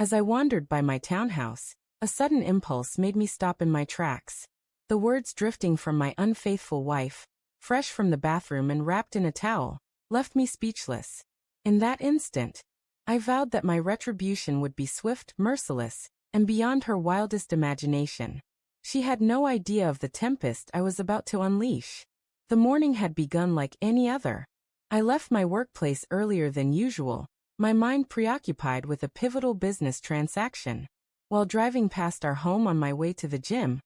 As I wandered by my townhouse, a sudden impulse made me stop in my tracks. The words drifting from my unfaithful wife, fresh from the bathroom and wrapped in a towel, left me speechless. In that instant, I vowed that my retribution would be swift, merciless, and beyond her wildest imagination. She had no idea of the tempest I was about to unleash. The morning had begun like any other. I left my workplace earlier than usual, my mind preoccupied with a pivotal business transaction. While driving past our home on my way to the gym,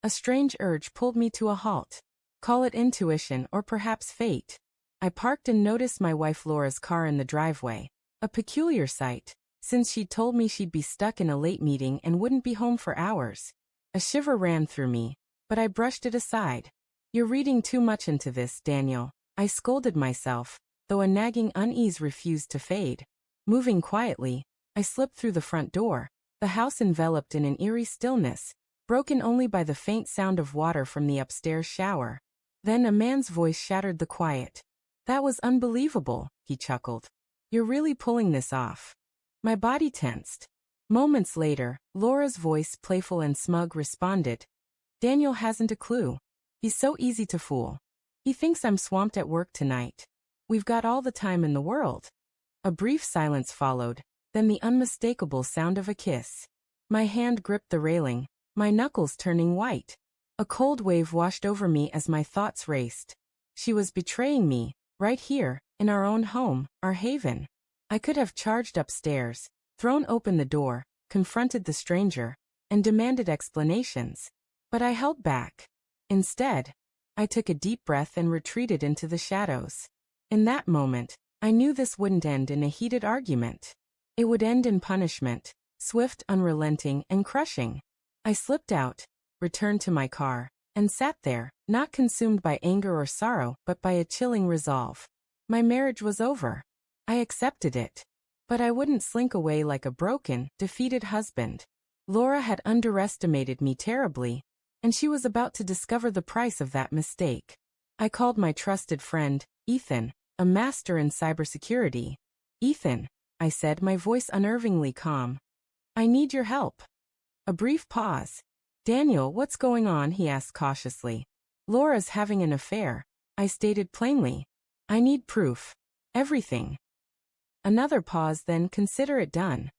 a strange urge pulled me to a halt. Call it intuition or perhaps fate. I parked and noticed my wife Laura's car in the driveway. A peculiar sight, since she'd told me she'd be stuck in a late meeting and wouldn't be home for hours. A shiver ran through me, but I brushed it aside. "You're reading too much into this, Daniel," I scolded myself, though a nagging unease refused to fade. Moving quietly, I slipped through the front door, the house enveloped in an eerie stillness, broken only by the faint sound of water from the upstairs shower. Then a man's voice shattered the quiet. "That was unbelievable," he chuckled. "You're really pulling this off." My body tensed. Moments later, Laura's voice, playful and smug, responded, "Daniel hasn't a clue. He's so easy to fool. He thinks I'm swamped at work tonight. We've got all the time in the world." A brief silence followed, then the unmistakable sound of a kiss. My hand gripped the railing, my knuckles turning white. A cold wave washed over me as my thoughts raced. She was betraying me, right here, in our own home, our haven. I could have charged upstairs, thrown open the door, confronted the stranger, and demanded explanations. But I held back. Instead, I took a deep breath and retreated into the shadows. In that moment, I knew this wouldn't end in a heated argument. It would end in punishment, swift, unrelenting, and crushing. I slipped out, returned to my car, and sat there, not consumed by anger or sorrow, but by a chilling resolve. My marriage was over. I accepted it. But I wouldn't slink away like a broken, defeated husband. Laura had underestimated me terribly, and she was about to discover the price of that mistake. I called my trusted friend, Ethan, a master in cybersecurity. "Ethan," I said, my voice unnervingly calm, "I need your help." A brief pause. "Daniel, what's going on?" he asked cautiously. "Laura's having an affair," I stated plainly. "I need proof. Everything." Another pause, then, "Consider it done."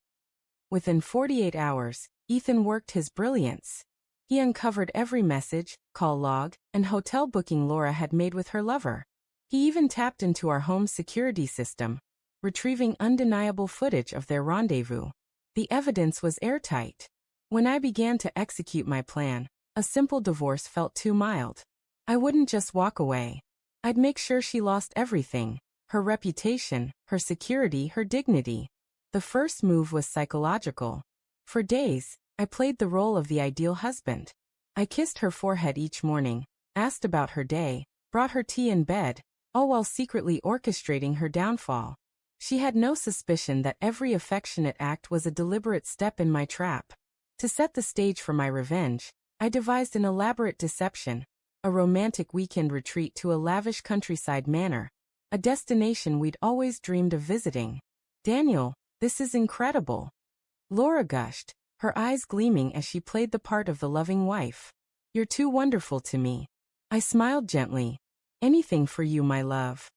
Within 48 hours, Ethan worked his brilliance. He uncovered every message, call log, and hotel booking Laura had made with her lover. He even tapped into our home security system, retrieving undeniable footage of their rendezvous. The evidence was airtight. When I began to execute my plan, a simple divorce felt too mild. I wouldn't just walk away. I'd make sure she lost everything: her reputation, her security, her dignity. The first move was psychological. For days, I played the role of the ideal husband. I kissed her forehead each morning, asked about her day, brought her tea in bed, all while secretly orchestrating her downfall. She had no suspicion that every affectionate act was a deliberate step in my trap. To set the stage for my revenge, I devised an elaborate deception: a romantic weekend retreat to a lavish countryside manor, a destination we'd always dreamed of visiting. "Daniel, this is incredible," Laura gushed, her eyes gleaming as she played the part of the loving wife. "You're too wonderful to me." I smiled gently. "Anything for you, my love."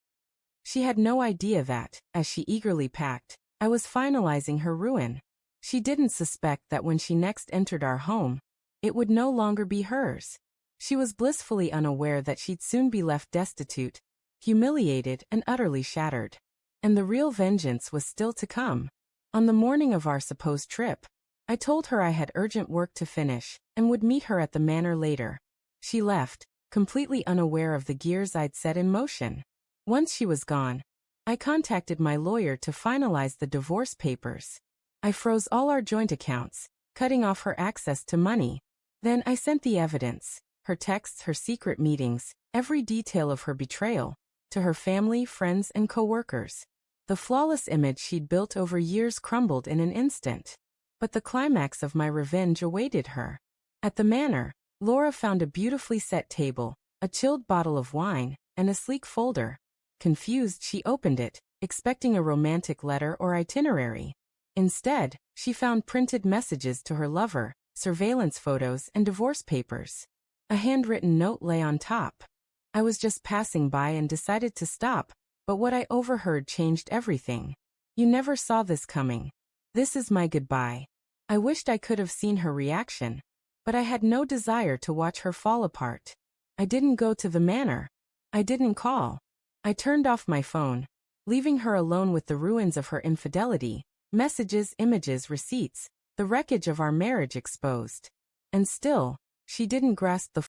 She had no idea that, as she eagerly packed, I was finalizing her ruin. She didn't suspect that when she next entered our home, it would no longer be hers. She was blissfully unaware that she'd soon be left destitute, humiliated, and utterly shattered. And the real vengeance was still to come. On the morning of our supposed trip, I told her I had urgent work to finish, and would meet her at the manor later. She left, completely unaware of the gears I'd set in motion. Once she was gone, I contacted my lawyer to finalize the divorce papers. I froze all our joint accounts, cutting off her access to money. Then I sent the evidence, her texts, her secret meetings, every detail of her betrayal, to her family, friends, and co-workers. The flawless image she'd built over years crumbled in an instant. But the climax of my revenge awaited her. At the manor, Laura found a beautifully set table, a chilled bottle of wine, and a sleek folder. Confused, she opened it, expecting a romantic letter or itinerary. Instead, she found printed messages to her lover, surveillance photos, and divorce papers. A handwritten note lay on top. I was just passing by and decided to stop, but what I overheard changed everything. You never saw this coming. This is my goodbye. I wished I could have seen her reaction, but I had no desire to watch her fall apart. I didn't go to the manor. I didn't call. I turned off my phone, leaving her alone with the ruins of her infidelity, messages, images, receipts, the wreckage of our marriage exposed. And still, she didn't grasp the